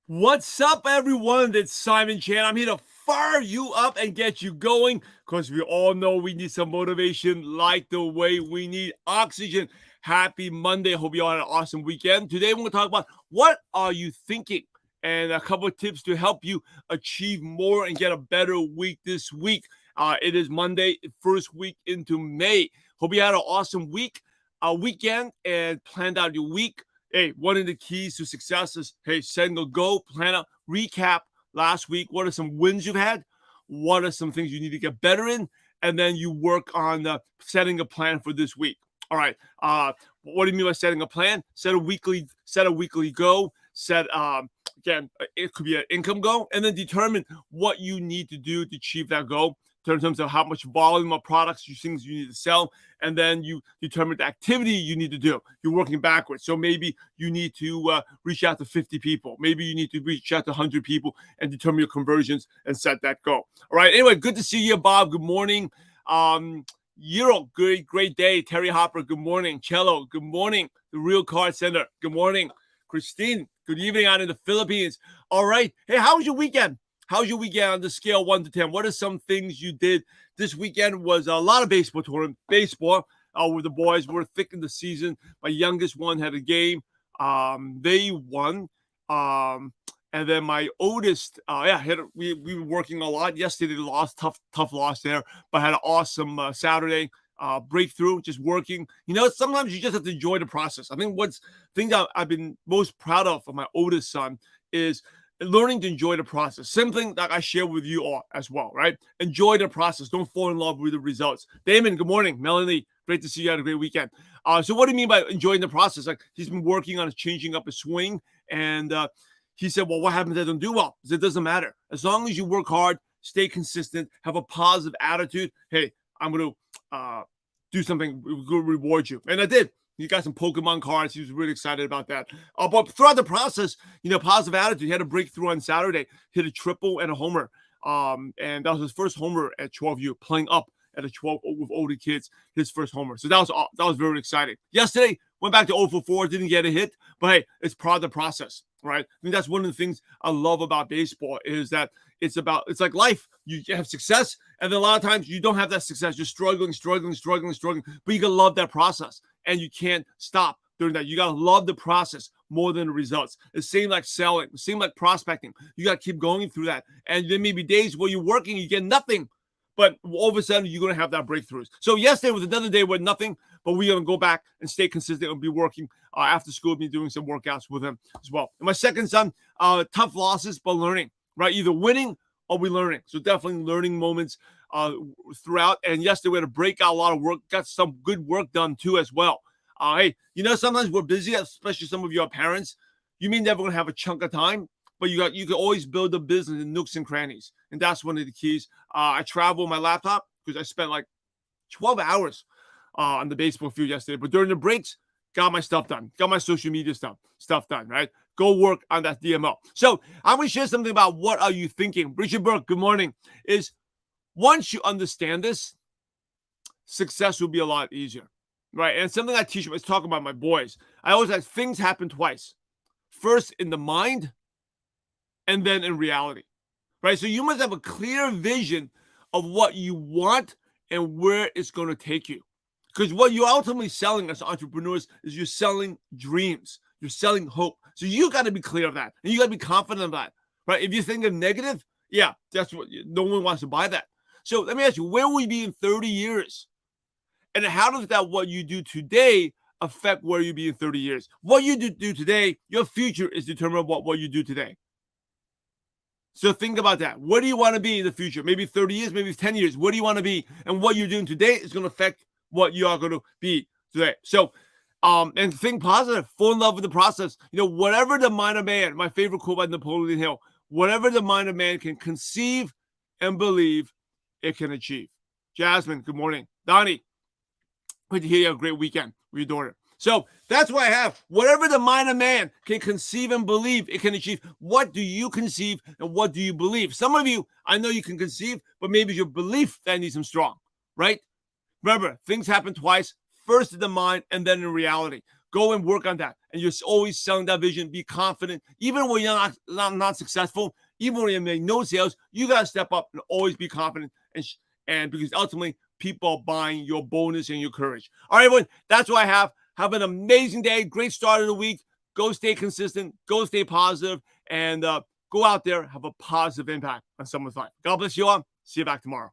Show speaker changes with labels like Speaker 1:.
Speaker 1: What's up, everyone? It's Simon Chan. I'm here to fire you up and get you going because we all know we need some motivation like the way we need oxygen. Happy Monday. Hope you all had an awesome weekend. Today, we're going to talk about what are you thinking and a couple of tips to help you achieve more and get a better week this week. It is Monday, first week into May. Hope you had an awesome weekend, and planned out your week. Hey, one of the keys to success is, hey, setting a goal, plan out, recap last week. What are some wins you've had? What are some things you need to get better in? And then you work on setting a plan for this week. All right. What do you mean by setting a plan? Set a weekly goal. Again, it could be an income goal, and then determine what you need to do to achieve that goal in terms of how much volume of products, things you need to sell, and then you determine the activity you need to do. You're working backwards. So maybe you need to reach out to 50 people. Maybe you need to reach out to 100 people and determine your conversions and set that goal. All right. Anyway, good to see you, Bob. Good morning. Euro, great day. Terry Hopper, good morning. Cello, good morning. The Real Card Center, good morning. Christine, good evening out in the Philippines. All right. Hey, how was your weekend? How's your weekend on the scale 1 to 10? What are some things you did this weekend? Was a lot of baseball tournament. Baseball with the boys. We're thick in the season. My youngest one had a game. They won. And then my oldest, we were working a lot. Yesterday they lost, tough loss there, but had an awesome Saturday breakthrough, just working. You know, sometimes you just have to enjoy the process. I think thing that I've been most proud of my oldest son is learning to enjoy the process. Same thing that I share with you all as well, right? Enjoy the process. Don't fall in love with the results. Damon, good morning. Melanie, great to see you. Had a great weekend. So what do you mean by enjoying the process? Like, he's been working on changing up his swing, and he said, well, what happens if I don't do well? It doesn't matter. As long as you work hard, stay consistent, have a positive attitude, hey, I'm going to do something to reward you. And I did. He got some Pokemon cards. He was really excited about that. But throughout the process, positive attitude. He had a breakthrough on Saturday, hit a triple and a homer. And that was his first homer at 12U, playing up at a 12 with older kids, his first homer. So that was very exciting. Yesterday, went back to 0 for 4, didn't get a hit. But hey, it's part of the process, right? I think that's one of the things I love about baseball is that it's like life. You have success, and then a lot of times you don't have that success. You're struggling, but you gotta love that process, and you can't stop doing that. You gotta love the process more than the results. It's same like selling, same like prospecting. You gotta keep going through that, and there may be days where you're working, you get nothing, but all of a sudden you're gonna have that breakthroughs. So yesterday was another day with nothing, but we're gonna go back and stay consistent and be working after school, be doing some workouts with him as well. And my second son, tough losses, but learning. Right, either winning or we learning. So definitely learning moments throughout. And yesterday we had to break out a lot of work, got some good work done too as well. Hey, sometimes we're busy, especially some of your parents. You may never gonna have a chunk of time, but you can always build a business in nooks and crannies, and that's one of the keys. I travel with my laptop because I spent like 12 hours on the baseball field yesterday. But during the breaks, got my stuff done, got my social media stuff done, right? Go work on that DMO. So I'm going to share something about what are you thinking. Richard Burke, good morning. Is once you understand this, success will be a lot easier, right? And something I teach, I talk about my boys. I always say things happen twice. First in the mind, and then in reality, right? So you must have a clear vision of what you want and where it's going to take you. Because what you're ultimately selling as entrepreneurs is you're selling dreams. You're selling hope. So you got to be clear of that. And you got to be confident of that, right? If you think of negative, yeah, that's what no one wants to buy that. So let me ask you, where will you be in 30 years? And how does that what you do today affect where you be in 30 years? What you do today, your future is determined by what you do today. So think about that. Where do you want to be in the future? Maybe 30 years, maybe 10 years. Where do you want to be? And what you're doing today is going to affect what you are going to be today. So and think positive, fall in love with the process. Whatever the mind of man, my favorite quote by Napoleon Hill, whatever the mind of man can conceive and believe, it can achieve. Jasmine, good morning. Donnie, good to hear you have a great weekend with your daughter. So that's what I have. Whatever the mind of man can conceive and believe, it can achieve. What do you conceive and what do you believe? Some of you, I know you can conceive, but maybe it's your belief that needs some strong, right? Remember, things happen twice. First in the mind and then in reality. Go and work on that. And you're always selling that vision. Be confident. Even when you're not successful, even when you make no sales, you got to step up and always be confident. And because ultimately, people are buying your boldness and your courage. All right, everyone, that's what I have. Have an amazing day. Great start of the week. Go stay consistent. Go stay positive. And go out there, have a positive impact on someone's life. God bless you all. See you back tomorrow.